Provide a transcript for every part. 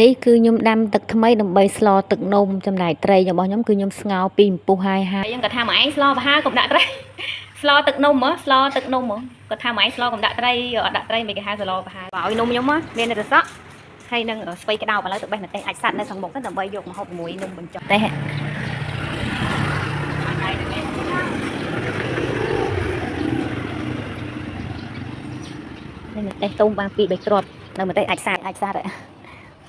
នេះគឺខ្ញុំដាំទឹកថ្មីដើម្បីស្លទឹកនំចំណែកត្រីរបស់ខ្ញុំគឺខ្ញុំស្ងោរពីម្ពុះហើយយើងក៏ថាមកឯងស្លប្រហើរកុំដាក់ត្រីស្លទឹកនំហ៎ស្លទឹកនំហ៎គាត់ថាមកឯងស្លកុំដាក់ត្រីដាក់ត្រីមិនគេហៅស្លប្រហើរបើឲ្យនំខ្ញុំមានតែសក់ហើយនឹងស្វ័យក្តោបឥឡូវទៅបេះម្ទេសអាចសាត់នៅខាងមុខទៅដើម្បីយកម្ហូបជាមួយនំបញ្ចុះទេនេះម្ទេសទុំបាន2 3គ្រាប់នៅម្ទេសអាចសាត់ហើយ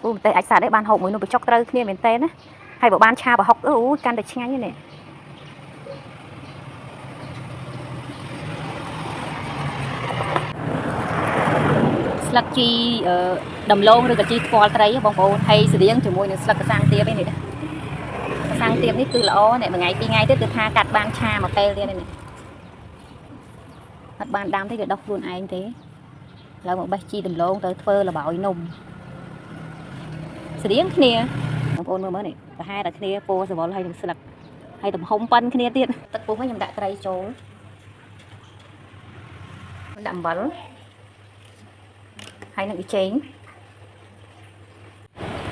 អូម្ទេសអាចសាត់đấyបានហូបមួយនំបញ្ចុកត្រូវគ្នាមែនតើណាហើយបើបានឆាប្រហុកអូកាន់តែឆ្ងាញ់នេះស្លឹកជីដំឡូងឬក៏ជីស្គាល់ត្រីបងប្អូនហើយស្តៀងជាមួយនឹងស្លឹកកសាំងទៀបនេះកសាំងទៀបនេះគឺល្អអ្នកមួយថ្ងៃ2ថ្ងៃទៀតគឺថាកាត់បានឆាមកពេលទៀតនេះអត់បានដាំទេគឺដុសខ្លួនឯងទេឥឡូវមកបេះជីដំឡូងទៅធ្វើលបោយនំស្តៀងគ្នាបងប្អូនមើលនេះប្រហែលតែគ្នាពោសវលហើយនឹងស្លឹកហើយទំហំប៉ុនគ្នាទៀតទឹកពុះខ្ញុំដាក់ត្រីចូលដាក់អំបិលហើយនឹងប៊ីចេង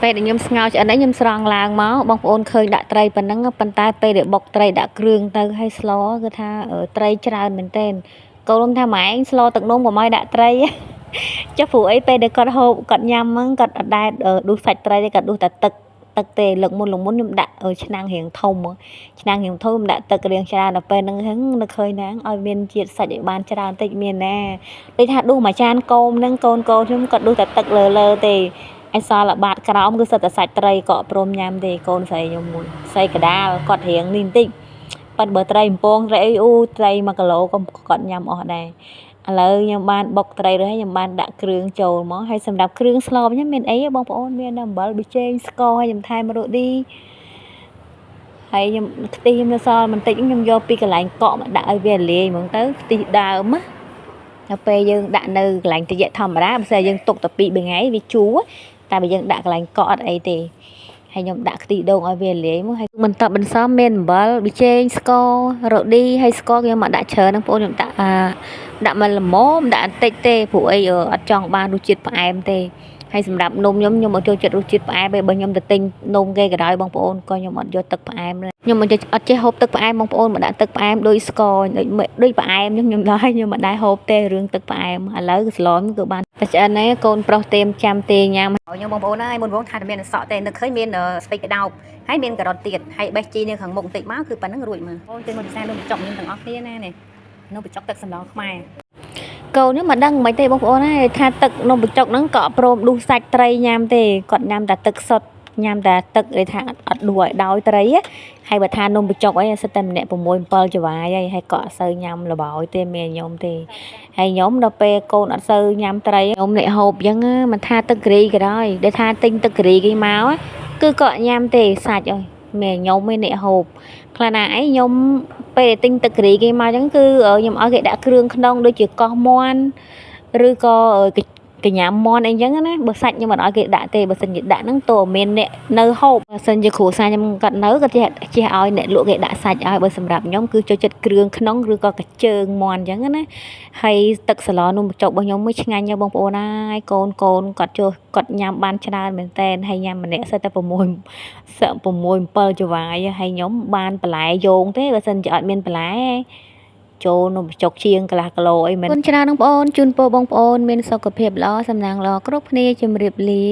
ពេលដែលខ្ញុំស្ងោរឆ្អិនហើយខ្ញុំស្រង់ឡើងមកបងប្អូនឃើញដាក់ត្រីប៉ុណ្ណឹងប៉ុន្តែពេលដែលបុកត្រីដាក់គ្រឿងទៅហើយស្លគឺថាត្រីច្រើនមែនទែនកូនថាម៉ែឯងស្លទឹកនំកុំឲ្យដាក់ត្រីចុះព្រោះអីពេលដែលគាត់ហូបគាត់ញ៉ាំហ្នឹងគាត់អត់ដែលដួសសាច់ត្រីទេគាត់ដួសតែទឹកទេលើកមុនខ្ញុំដាក់ឆ្នាំងរៀងធំឆ្នាំងរៀងធំដាក់ទឹករៀងច្រើនដល់ពេលហ្នឹងនឹកឃើញណាឲ្យមានជាតិសាច់ឲ្យបានច្រើនតិចមានណាដូចថាដួសមួយចានគោមហ្នឹងកូនខ្ញុំគាត់ដួសតែទឹកលើទេឯសល់បាតក្រោមគឺសិតតែសាច់ត្រីក៏ព្រមញ៉ាំទេកូនស្រីខ្ញុំមួយស្រីកដាលគាត់រៀងនេះបន្តិចប៉ិនបើត្រីបំពងត្រីអីអូត្រី1គីឡូក៏គាត់ញ៉ាំអស់ដែរឥឡូវខ្ញុំបានបុកត្រីរួចហើយខ្ញុំបានដាក់គ្រឿងចូលមកហើយសម្រាប់គ្រឿងស្លខ្ញុំមានអីបងប្អូនមានអំបិលប៊ីចេងស្ករហើយខ្ញុំថែមរ៉ូឌីហើយខ្ញុំខ្ទិះខ្ញុំនៅសល់បន្តិចខ្ញុំយកពីកន្លែងកក់មកដាក់ឲ្យវាលាយហ្មងទៅខ្ទិះដើមណាដល់ពេលយើងដាក់នៅកន្លែងត្រជាក់ធម្មតាបើស្អីយើងទុកតែ2 3ថ្ងៃវាជូរតែបើយើងដាក់កន្លែងកក់អត់អីទេហើយខ្ញុំដាក់ខ្ទិះដូងឲ្យវាលាយមកហើយបន្តបន្សំមានអំបិលប៊ីចេងស្កររ៉ូឌីហើយស្ករខ្ញុំមកដាក់ច្រើនហ្នឹងបងប្អូនខ្ញុំដាក់មកល្មមដាក់បន្តិចទេព្រោះអីអត់ចង់បានរសជាតិផ្អែមទេហើយសម្រាប់នំខ្ញុំអត់ចូលចិត្តរសជាតិផ្អែមទេបើខ្ញុំទៅទិញនំគេក៏ដោយបងប្អូនក៏ខ្ញុំអត់យកទឹកផ្អែមខ្ញុំអត់ចេះហូបទឹកផ្អែមបងប្អូនមកដាក់ទឹកផ្អែមដូចស្ករដូចផ្អែមខ្ញុំដែរខ្ញុំមិនដែរហូបទេរឿងទឹកផ្អែមឥឡូវស្លខ្ញុំគឺបានតែឆ្អិនហើយកូនប្រុសទេចាំទេញ៉ាំខ្ញុំបងប្អូនហើយមុនវងថាតែមានសក់ទេនឹកឃើញមានស្ពៃក្តោបហើយមានការ៉ុតទៀតហើយបេះជីនៅខាងមុខបន្តិចមកគឺប៉ុណ្ណឹងរួចមកអូនទៅមកពិសាននំបញ្ចុកខ្ញុំទាំងអស់គ្នាណានេះនំបញ្ចុកទឹកសម្លខ្មែរកូនខ្ញុំមិនដឹងមិនទេបងប្អូនហើយថាទឹកនំបញ្ចុកហ្នឹងក៏ព្រមដួសសាច់ត្រីញ៉ាំទេគាត់ញ៉ាំតែទឹកសុទ្ធញ៉ាំតែទឹកដែលថាអត់ដួសឲ្យដោយត្រីហើយបើថានំបញ្ចុកអីសិតតែម្នាក់6 7ច្បាយហើយក៏អត់សូវញ៉ាំល្បោយទេមានខ្ញុំទេហើយខ្ញុំដល់ពេលកូនអត់សូវញ៉ាំត្រីខ្ញុំអ្នកហូបអញ្ចឹងមិនថាទឹកគ្រីក៏ដោយដែលថាទិញទឹកគ្រីគេមកគឺក៏ញ៉ាំទេសាច់អើយមានខ្ញុំឯអ្នកហូបខ្លះណាអីខ្ញុំពេលទិញទឹកគ្រីគេមកអញ្ចឹងគឺខ្ញុំឲ្យគេដាក់គ្រឿងក្នុងដូចជាកោះមាន់ឬក៏កញ្ញាមន់អីចឹងណាបើសាច់ខ្ញុំមិនឲ្យគេដាក់ទេបើសិនជាដាក់ហ្នឹងតើមានអ្នកនៅហូបបើសិនជាគ្រួសារខ្ញុំគាត់នៅគាត់ចេះឲ្យអ្នកលក់គេដាក់សាច់ឲ្យបើសម្រាប់ខ្ញុំគឺចូលចិត្តគ្រឿងក្នុងឬក៏កាជើងមាន់អញ្ចឹងណាហើយទឹកសាឡនំបញ្ចុករបស់ខ្ញុំមួយឆ្ងាញ់ណាស់បងប្អូនហើយកូនគាត់ញ៉ាំបានច្រើនមែនតើហើយញ៉ាំម្នាក់សិតតែ6 7ច្បាយហើយខ្ញុំបានបន្លែយោងទេបើសិនជាអត់មានបន្លែចូលនំបញ្ចុកជាងកន្លះគីឡូអីមែនគុណច្រើនបងប្អូនជូនពរបងប្អូនមានសុខភាពល្អសំណាងល្អគ្រប់គ្នាជម្រាបលា